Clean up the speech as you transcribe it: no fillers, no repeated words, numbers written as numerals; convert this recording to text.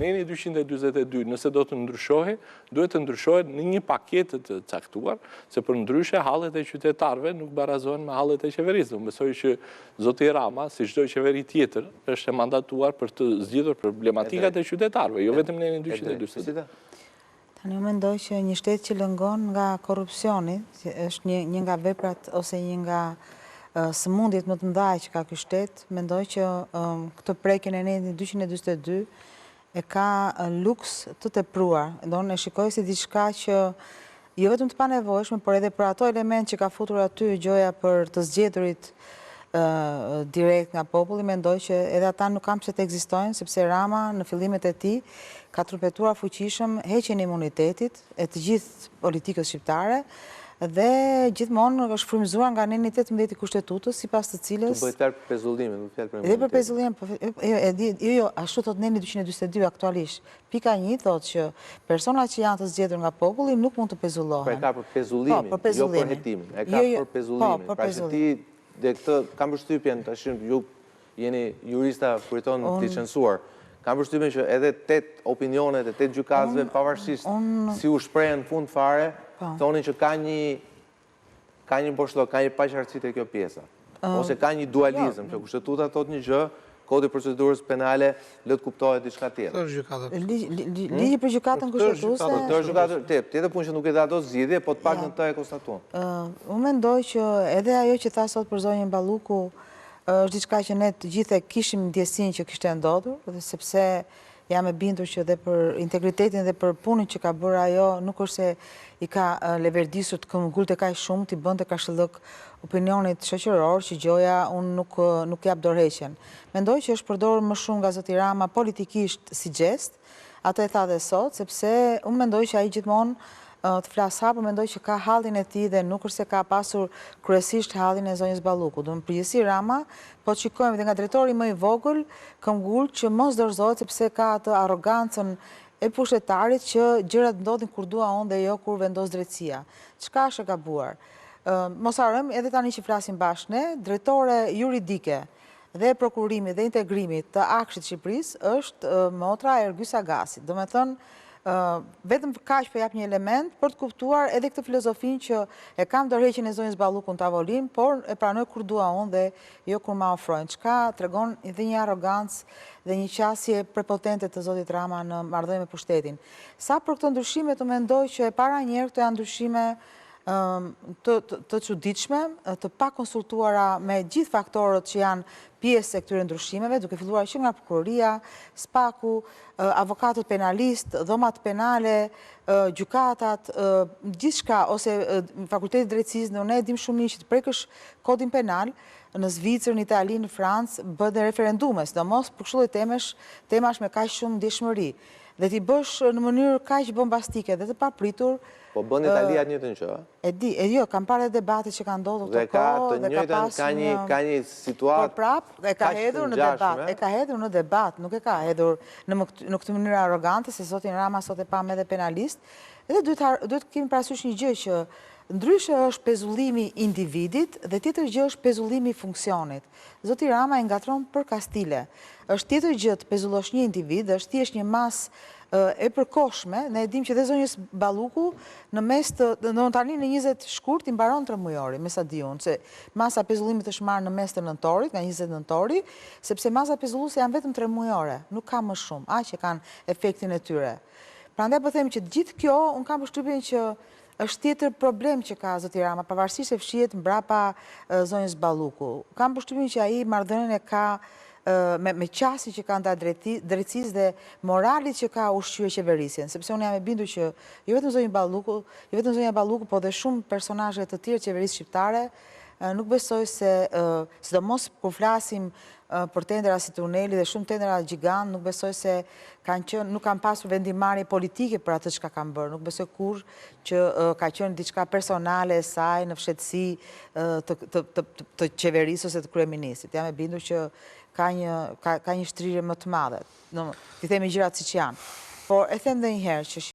Neni 242, nëse do të ndryshohet, duhet të ndryshohet në një paketë të caktuar, se për ndryshe hallet e qytetarëve nuk barazohen me hallet e qeverisë. Unë besoj që zoti Rama, si çdo qeveri tjetër, është e mandatuar për të zgjidhur problematikat e qytetarëve, jo vetëm Neni 242. Tani unë mendoj që një shtet që lëngon nga korrupsioni, është një nga veprat ose një nga sëmundjet më të mëdha që ka ky shtet, mendoj që këtë prekjen e Nenit 242 e ka luks të tepruar. Ndonë e shikoj si diçka që jo vetëm të panevojshme, por edhe për ato element që ka futur aty gjoja për të zgjedhurit direkt nga populli, mendoj që edhe ata nuk kanë pse të ekzistojnë, sepse Rama në fillimet e tij ka trupetuar fuqishëm heqjen e imunitetit e të gjithë politikës shqiptare dhe gjithmonë është frymëzuar nga Neni 18 i Kushtetutës, sipas të cilës Tu bëhet fjalë për pezullimin, nuk fjalë për edhe për pezullimin, jo, ashtu thot Neni 242 aktualisht. Pika 1 thotë që personat që janë të zgjedhur nga populli nuk mund të pezullohen. Pra e ka për pezullimin, jo për hetimin. E ka për pezullimin. Pra që ti dhe këtë kam përshtypjen, tash ju jeni jurista kuriton të censuar. Kam përshtypjen që edhe 8 opinionet e 8 gjykatësve pavarësisht si u shprehen në fund fare, thonin që ka një boshllok, ka një paqartësi te kjo pjesa. Ose ka një dualizëm, që kushtetuta thot një gjë, kodi i procedurës penale lë të kuptohet diçka tjetër. Ligji për gjykatën kushtetuese. Për gjykatën, tjetër punë që nuk e dha ato zgjidhje, po të paktën të e konstatuan. Unë mendoj që edhe ajo që tha sot për zonjën Balluku është diçka që ne të gjithë kishim ndjesinë që kishte ndodhur, dhe sepse jam e bindur që dhe për integritetin dhe për punën që ka bërë ajo, nuk është se i ka leverdisur të këmbgulte kaq shumë, t'i bënte kashëllëk opinionit shoqëror që gjoja unë nuk jap dorëheqjen. Mendoj që është përdorur më shumë nga zoti Rama politikisht si gjest, atë e tha dhe sot, sepse unë mendoj që ai gjithmonë të flas hapur, mendoj që ka hallin e tij dhe nuk është se ka pasur kryesisht hallin e zonjës Balluku. Do në përgjithësi Rama, po të shikojmë dhe nga drejtori më i vogël, këmbgul që mos dorëzohet sepse ka atë arrogancën e pushtetarit që gjërat ndodhin kur dua unë dhe jo kur vendos drejtësia. Çka është e gabuar? Mos harrojmë edhe tani që flasim bashkë ne, drejtore juridike dhe prokurimit dhe integrimit të Akshit Shqipërisë është motra Ergys Agasi. Do me thënë, vetëm kaq po jap një element për të kuptuar edhe këtë filozofinë që e kam dorëheqjen e zonjës Balluku në tavolinë, por e pranoj kur dua unë dhe jo kur ma ofrojnë. Çka tregon edhe një arrogancë dhe një qasje prepotente të zotit Rama në marrëdhënie me pushtetin. Sa për këto ndryshime të mendoj që e para një herë këto janë ndryshime të çuditshme, të pa konsultuara me gjithë faktorët që janë pjesë e këtyre ndryshimeve, duke filluar që nga prokuroria, SPAK-u, avokatët penalist, dhomat penale, gjykatat, gjithçka ose fakulteti i drejtësisë, ne e dim shumë mirë që të prekësh kodin penal në Zvicër, në Itali, në Francë, bëhet dhe referendume, sidomos për kështu lloj temash me kaq shumë ndjeshmëri. Dhe ti bësh në mënyrë kaq bombastike dhe të papritur. Po bën Italia të njëjtën gjë? E jo, kam parë debate që kanë ndodhur dhe ka të njëjtën, ka një situatë. Po prap, e ka hedhur në debat, nuk e ka hedhur në këtë mënyrë arrogante, se zotin Rama sot e pam edhe penalist. Edhe duhet kemi parasysh një gjë që ndryshe është pezullimi individit dhe tjetër gjë është pezullimi funksionit. Zoti Rama e ngatron për kastile. Është tjetër gjë të pezullosh një individ, është thjesht një masë e përkohshme. Ne e dim që dhe zonjës Balluku në mes të tani në 20 shkurt i mbaron 3 mujori, me sa di unë, se masa pezullimit është marrë në mes të nëntorit, nga 20 nëntori, sepse masa pezulluese janë vetëm 3 mujore, nuk ka më shumë, aq e kanë efektin e tyre. Prandaj po them që gjithë kjo, unë kam përshtypjen që është tjetër problem që ka zoti Rama, pavarësisht se fshihet mbrapa zonjës Balluku. Kam përshtypjen që ai marrëdhënien e ka me qasjen që ka ndaj drejtësisë dhe moralit që ka ushqyer qeverisjen, sepse unë jam e bindur që jo vetëm zonja Balluku, po dhe shumë personazhe të tjerë të qeverisë shqiptare nuk besoj se, sidomos kur flasim për tendera si tuneli dhe shumë tendera gjigant, nuk besoj se nuk kanë pasur vendimarrje politike për atë çka kanë bërë. Nuk besoj kurrë që ka qenë diçka personale e saj në fshehtësi të qeverisë ose të kryeministit. Jam e bindur që ka një shtrirje më të madhe. Ti themi gjërat siç janë. Por e them edhe një herë që